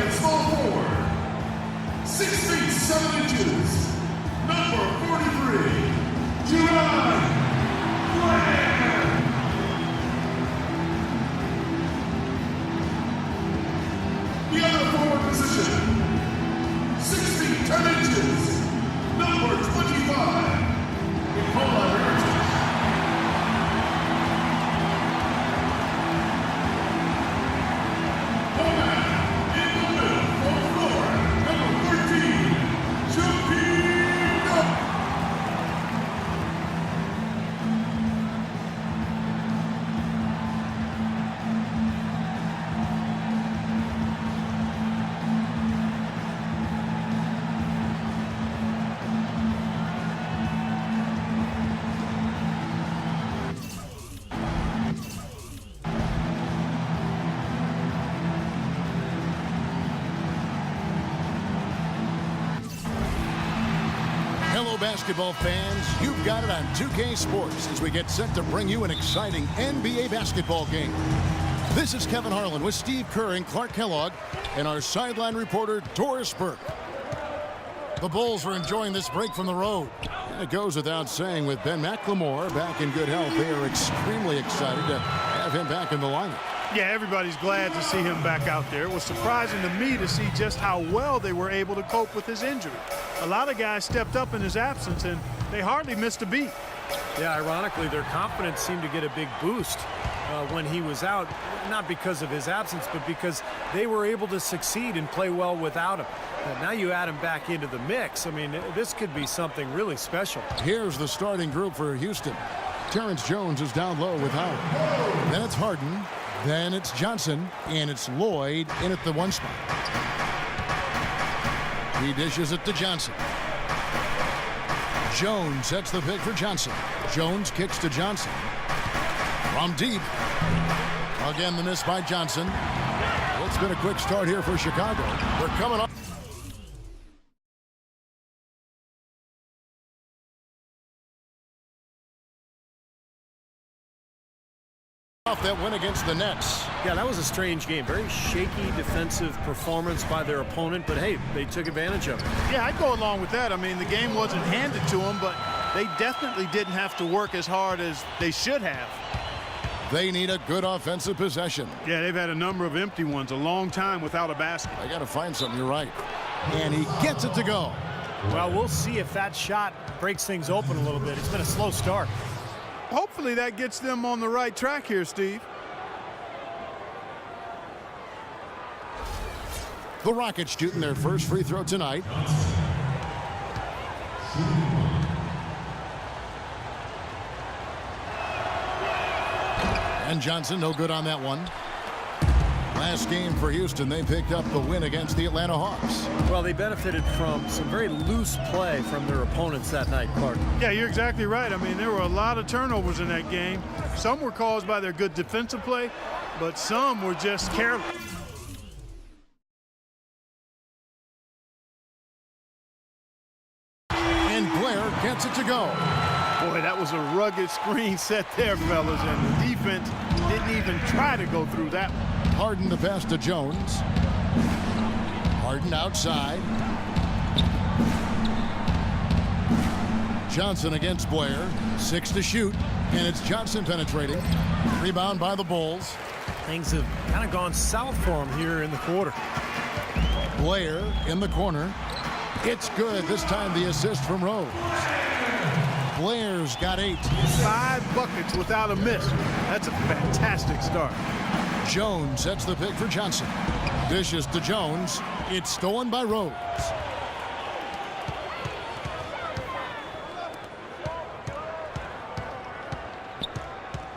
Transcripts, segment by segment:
at small forward, 6 feet 7 inches, number 43, Juwan Blair. The other forward position, 6 feet 10 inches, number 25, Nicola Heritage. Hello, basketball fans. You've got it on 2K Sports as we get set to bring you an exciting NBA basketball game. This is Kevin Harlan with Steve Kerr and Clark Kellogg and our sideline reporter, Doris Burke. The Bulls are enjoying this break from the road. And it goes without saying, with Ben McLemore back in good health, they are extremely excited to have him back in the lineup. Yeah, everybody's glad to see him back out there. It was surprising to me to see just how well they were able to cope with his injury. A lot of guys stepped up in his absence, and they hardly missed a beat. Yeah, ironically, their confidence seemed to get a big boost when he was out, not because of his absence, but because they were able to succeed and play well without him. Now you add him back into the mix. I mean, this could be something really special. Here's the starting group for Houston. Terrence Jones is down low with Howard. Then it's Harden. Then it's Johnson, and it's Lloyd in at the 1 spot. He dishes it to Johnson. Jones sets the pick for Johnson. Jones kicks to Johnson. From deep. Again, the miss by Johnson. It's been a quick start here for Chicago. They're coming up. That win against the Nets. Yeah, that was a strange game. Very shaky defensive performance by their opponent, but hey, they took advantage of it. Yeah, I'd go along with that. I mean, the game wasn't handed to them, but they definitely didn't have to work as hard as they should have. They need a good offensive possession. Yeah, they've had a number of empty ones, a long time without a basket. I got to find something, you're right. And he gets it to go. Well, we'll see if that shot breaks things open a little bit. It's been a slow start. Hopefully that gets them on the right track here, Steve. The Rockets shooting their first free throw tonight. And Johnson, no good on that one. Last game for Houston, they picked up the win against the Atlanta Hawks. Well, they benefited from some very loose play from their opponents that night, Clark. Yeah, you're exactly right. I mean, there were a lot of turnovers in that game. Some were caused by their good defensive play, but some were just careless. And Blair gets it to go. Boy, that was a rugged screen set there, fellas, and the defense didn't even try to go through that one. Harden the pass to Jones. Harden outside. Johnson against Blair. 6 to shoot, and it's Johnson penetrating. Rebound by the Bulls. Things have kind of gone south for him here in the quarter. Blair in the corner. It's good. This time the assist from Rose. Blair's got 8. 5 buckets without a miss. That's a fantastic start. Jones sets the pick for Johnson. Dishes to Jones. It's stolen by Rose.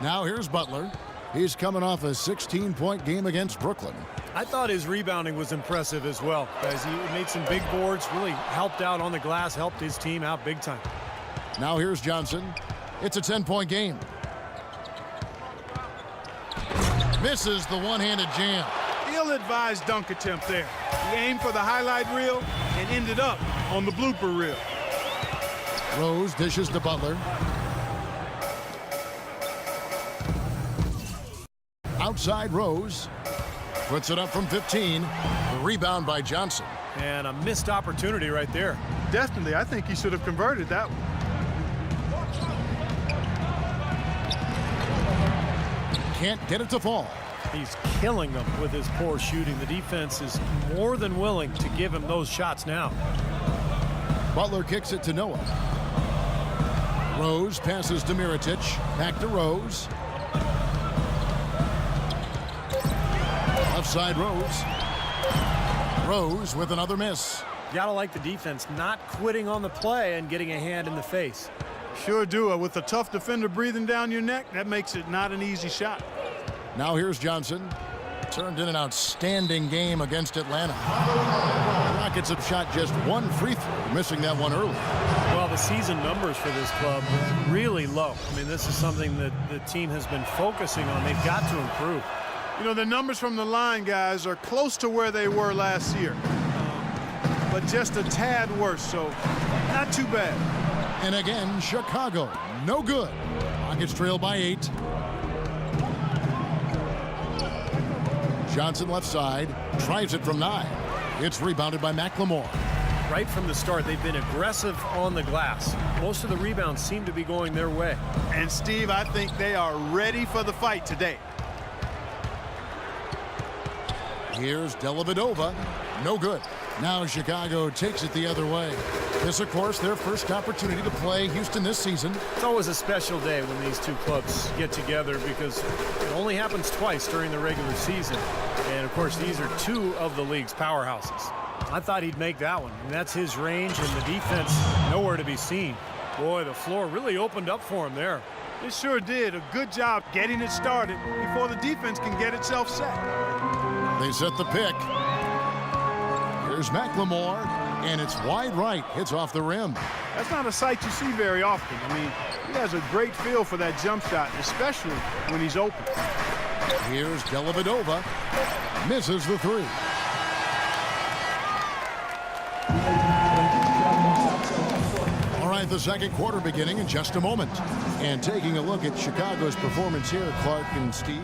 Now here's Butler. He's coming off a 16-point game against Brooklyn. I thought his rebounding was impressive as well, guys. He made some big boards, really helped out on the glass, helped his team out big time. Now here's Johnson. It's a 10-point game. Misses the one-handed jam. Ill-advised dunk attempt there. He aimed for the highlight reel and ended up on the blooper reel. Rose dishes to Butler. Outside Rose. Puts it up from 15. The rebound by Johnson. And a missed opportunity right there. Definitely, I think he should have converted that one. Can't get it to fall. He's killing them with his poor shooting. The defense is more than willing to give him those shots now. Butler kicks it to Noah. Rose passes to Mirotic. Back to Rose. Left side Rose. Rose with another miss. Gotta like the defense not quitting on the play and getting a hand in the face. Sure do. With a tough defender breathing down your neck, that makes it not an easy shot. Now here's Johnson. Turned in an outstanding game against Atlanta. The Rockets have shot just one free throw, missing that one early. Well, the season numbers for this club are really low. I mean, this is something that the team has been focusing on. They've got to improve. You know, the numbers from the line, guys, are close to where they were last year. But just a tad worse, so not too bad. And again, Chicago, no good. Rockets trail by 8. Johnson left side, tries it from 9. It's rebounded by McLemore. Right from the start, they've been aggressive on the glass. Most of the rebounds seem to be going their way. And Steve, I think they are ready for the fight today. Here's Dellavedova, no good. Now Chicago takes it the other way. This, of course, their first opportunity to play Houston this season. It's always a special day when these two clubs get together because it only happens twice during the regular season. And, of course, these are two of the league's powerhouses. I thought he'd make that one. And that's his range, and the defense nowhere to be seen. Boy, the floor really opened up for him there. It sure did. A good job getting it started before the defense can get itself set. They set the pick. Here's McLemore, and it's wide right. Hits off the rim. That's not a sight you see very often. I mean, he has a great feel for that jump shot, especially when he's open. Here's Dellavedova. Misses the 3. All right, the second quarter beginning in just a moment. And taking a look at Chicago's performance here, Clark and Steve.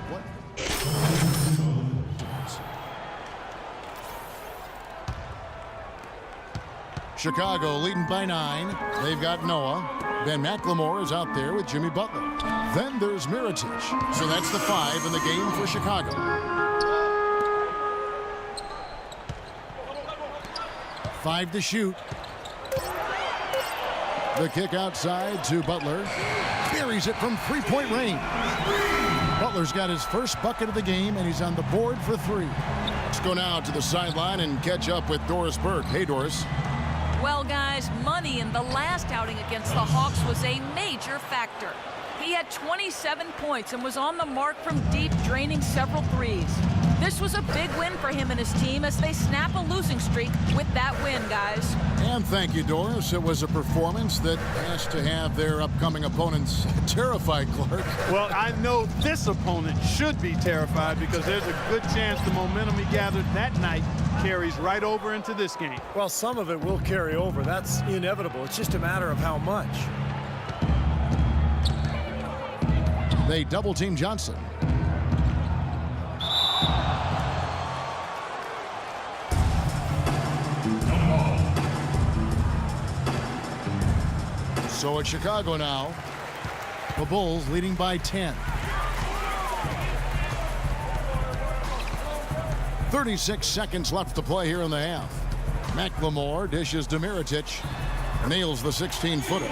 Chicago leading by 9. They've got Noah. Ben McLemore is out there with Jimmy Butler. Then there's Mirotic. So that's the 5 in the game for Chicago. Five to shoot. The kick outside to Butler. Buries it from three-point range. Butler's got his first bucket of the game, and he's on the board for 3. Let's go now to the sideline and catch up with Doris Burke. Hey, Doris. Well, guys, money in the last outing against the Hawks was a major factor. He had 27 points and was on the mark from deep, draining several threes. This was a big win for him and his team as they snap a losing streak with that win, guys. And thank you, Doris. It was a performance that has to have their upcoming opponents terrified, Clark. Well, I know this opponent should be terrified because there's a good chance the momentum he gathered that night carries right over into this game. Well, some of it will carry over. That's inevitable. It's just a matter of how much. They double-team Johnson. So it's Chicago now. The Bulls leading by 10. 36 seconds left to play here in the half. McLemore dishes to Mirotic. Nails the 16-footer.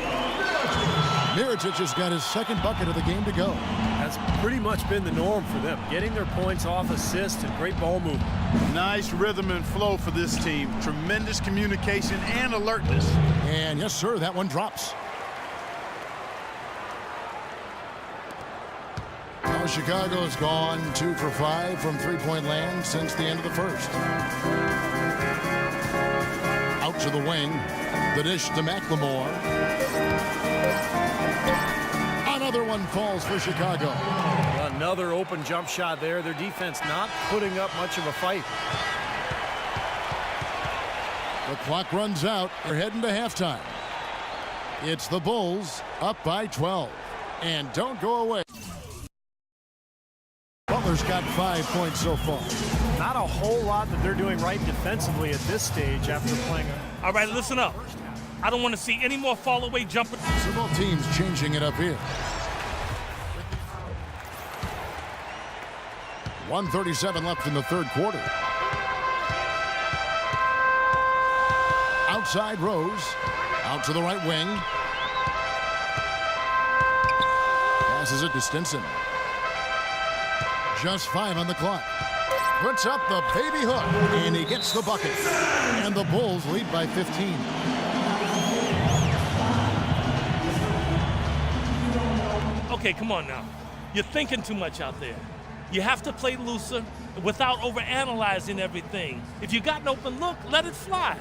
Mirotic has got his second bucket of the game to go. That's pretty much been the norm for them. Getting their points off assists and great ball movement. Nice rhythm and flow for this team. Tremendous communication and alertness. And yes, sir, that one drops. Now Chicago's gone 2 for 5 from three-point land since the end of the first. Out to the wing. The dish to McLemore. Another one falls for Chicago. Another open jump shot there. Their defense not putting up much of a fight. The clock runs out. They're heading to halftime. It's the Bulls up by 12. And don't go away. Butler's got 5 5 points so far. Not a whole lot that they're doing right defensively at this stage after playing a... All right, listen up. I don't want to see any more fall-away jumpers. So both teams changing it up here. 1:37 left in the third quarter. Outside Rose. Out to the right wing. Passes it to Stinson. Just 5 on the clock. Puts up the baby hook. And he gets the bucket. And the Bulls lead by 15. Okay, come on now. You're thinking too much out there. You have to play looser without overanalyzing everything. If you got an open look, let it fly.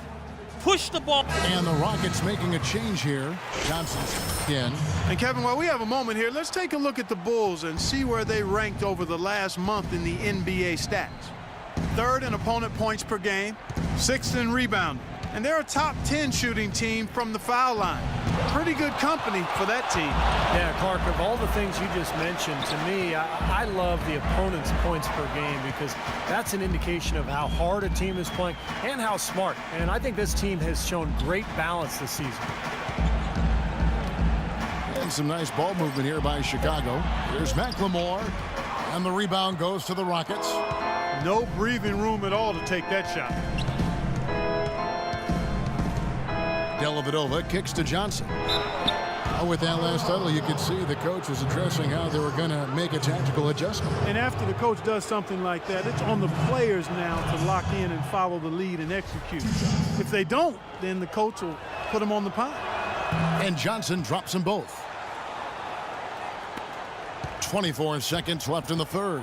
Push the ball. And the Rockets making a change here. Johnson's in. And Kevin, while we have a moment here, let's take a look at the Bulls and see where they ranked over the last month in the NBA stats. 3rd in opponent points per game, 6th in rebounding. And they're a top 10 shooting team from the foul line. Pretty good company for that team. Yeah, Clark, of all the things you just mentioned, to me, I love the opponent's points per game because that's an indication of how hard a team is playing and how smart. And I think this team has shown great balance this season. And some nice ball movement here by Chicago. Here's McLemore. And the rebound goes to the Rockets. No breathing room at all to take that shot. Dellavedova kicks to Johnson. With that last huddle, you could see the coach was addressing how they were going to make a tactical adjustment. And after the coach does something like that, it's on the players now to lock in and follow the lead and execute. If they don't, then the coach will put them on the pile. And Johnson drops them both. 24 seconds left in the third.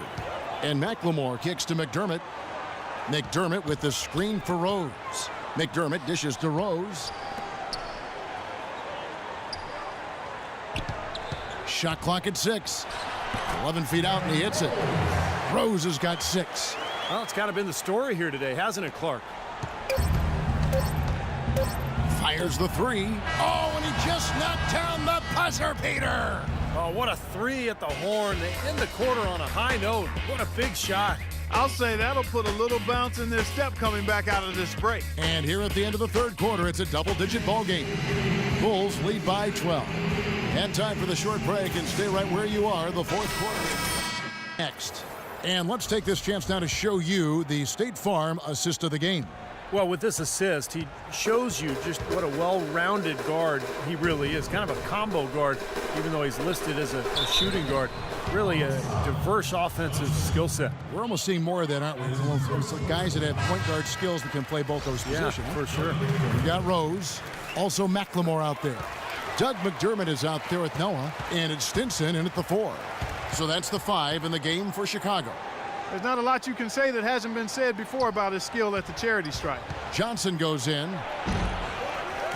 And McLemore kicks to McDermott. McDermott with the screen for Rose. McDermott dishes to Rose. Shot clock at 6. 11 feet out and he hits it. Rose has got 6. Well, it's kind of been the story here today, hasn't it, Clark? Fires the 3. Oh, and he just knocked down the buzzer beater. Oh, what a 3 at the horn. They end the quarter on a high note. What a big shot. I'll say that'll put a little bounce in their step coming back out of this break. And here at the end of the third quarter, it's a double-digit ball game. Bulls lead by 12. And time for the short break, and stay right where you are. The fourth quarter next. And let's take this chance now to show you the State Farm assist of the game. Well, with this assist, he shows you just what a well-rounded guard he really is. Kind of a combo guard, even though he's listed as a shooting guard. Really a diverse offensive skill set. We're almost seeing more of that, aren't we? There's guys that have point guard skills that can play both those positions. Yeah, for sure. We got Rose. Also McLemore out there. Doug McDermott is out there with Noah. And it's Stinson in at the 4. So that's the 5 in the game for Chicago. There's not a lot you can say that hasn't been said before about his skill at the charity stripe. Johnson goes in.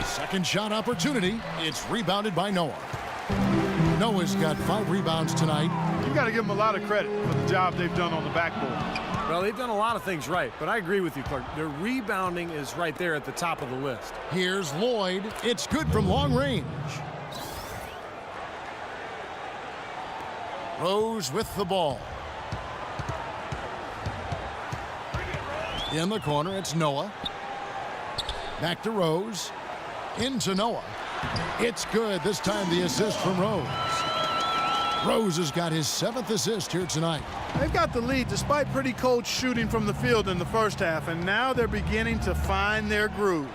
Second shot opportunity. It's rebounded by Noah. Noah's got 5 rebounds tonight. You've got to give them a lot of credit for the job they've done on the backboard. Well, they've done a lot of things right, but I agree with you, Clark. Their rebounding is right there at the top of the list. Here's Lloyd. It's good from long range. Rose with the ball. In the corner, it's Noah. Back to Rose. Into Noah. It's good. This time the assist from Rose. Rose has got his 7th assist here tonight. They've got the lead despite pretty cold shooting from the field in the first half, and now they're beginning to find their groove.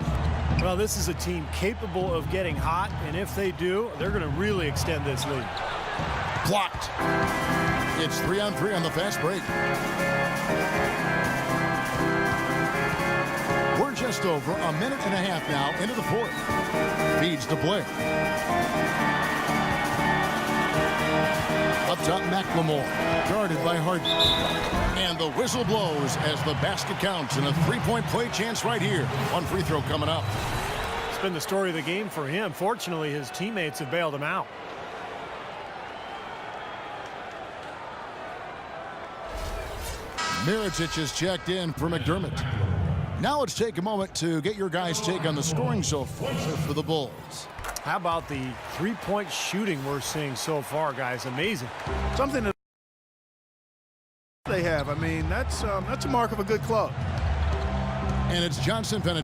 Well, this is a team capable of getting hot, and if they do, they're going to really extend this lead. Blocked. It's 3-on-3 on the fast break. We're just over a minute and a half now into the fourth. Feeds to Blair. Up top, McLemore, guarded by Harden. And the whistle blows as the basket counts, and a 3-point play chance right here. One free throw coming up. It's been the story of the game for him. Fortunately, his teammates have bailed him out. Mirotic is checked in for McDermott. Now let's take a moment to get your guys' take on the scoring so far for the Bulls. How about the 3-point shooting we're seeing so far, guys? Amazing. Something that they have. I mean, and that's a mark of a good club. And it's Johnson penetrating.